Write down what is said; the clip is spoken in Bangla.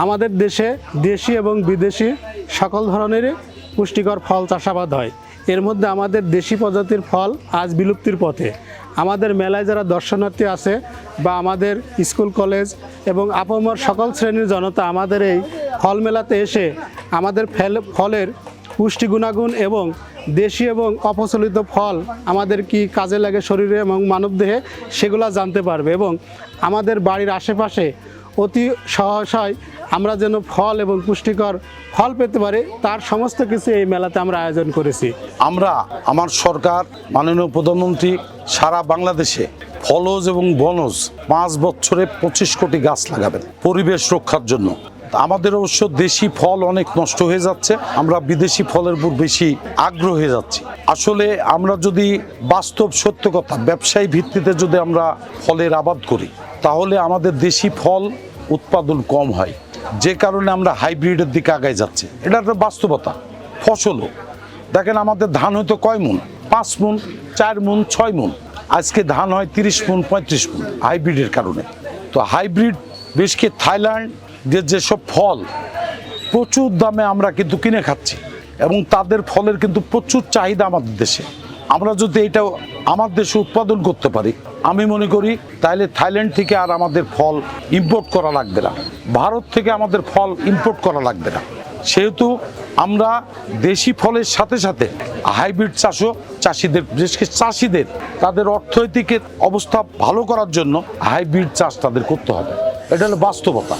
আমাদের দেশে দেশি এবং বিদেশি সকল ধরনের পুষ্টিকর ফল চাষাবাদ হয়। এর মধ্যে আমাদের দেশি প্রজাতির ফল আজ বিলুপ্তির পথে। আমাদের মেলায় যারা দর্শনার্থী আছে বা আমাদের স্কুল কলেজ এবং আপামর সকল শ্রেণীর জনতা আমাদের এই ফল মেলাতে এসে আমাদের ফলের পুষ্টি গুণাগুণ এবং দেশি এবং অপ্রচলিত ফল আমাদের কি কাজে লাগে শরীরে এবং মানবদেহে সেগুলো জানতে পারবে এবং আমাদের বাড়ির আশেপাশে অতি সহসায় আমরা যেন ফল এবং পুষ্টিকর ফল পেতে পারি তার সমস্ত কিছু এই মেলাতে আমরা আয়োজন করেছি। আমার সরকার মাননীয় প্রধানমন্ত্রী সারা বাংলাদেশে ফলজ এবং বনজ 5 বছরে 25 কোটি গাছ লাগাবেন পরিবেশ রক্ষার জন্য। আমাদের অবশ্য দেশি ফল অনেক নষ্ট হয়ে যাচ্ছে, আমরা বিদেশি ফলের উপর বেশি আগ্রহ হয়ে যাচ্ছি। আসলে আমরা যদি বাস্তব সত্য কথা ব্যবসায়ী ভিত্তিতে যদি আমরা ফলের আবাদ করি তাহলে আমাদের দেশি ফল উৎপাদন কম হয়, যে কারণে আমরা হাইব্রিডের দিকে আগায় যাচ্ছি। এটা একটা বাস্তবতা। ফসলও দেখেন, আমাদের ধান হয়তো কয় মন, 5 মন, 4 মন, 6 মন, আজকে ধান হয় 30 মন, 35 মন হাইব্রিডের কারণে। তো হাইব্রিড বেশকে থাইল্যান্ড যেসব ফল প্রচুর দামে আমরা কিন্তু কিনে খাচ্ছি এবং তাদের ফলের কিন্তু প্রচুর চাহিদা আমাদের দেশে। আমরা যদি এটা আমার দেশে উৎপাদন করতে পারি আমি মনে করি তাহলে থাইল্যান্ড থেকে আর আমাদের ফল ইম্পোর্ট করা লাগবে না, ভারত থেকে আমাদের ফল ইম্পোর্ট করা লাগবে না। সেহেতু আমরা দেশি ফলের সাথে সাথে হাইব্রিড চাষও চাষিদের তাদের অর্থনৈতিক অবস্থা ভালো করার জন্য হাইব্রিড চাষ তাদের করতে হবে। এটা হলো বাস্তবতা।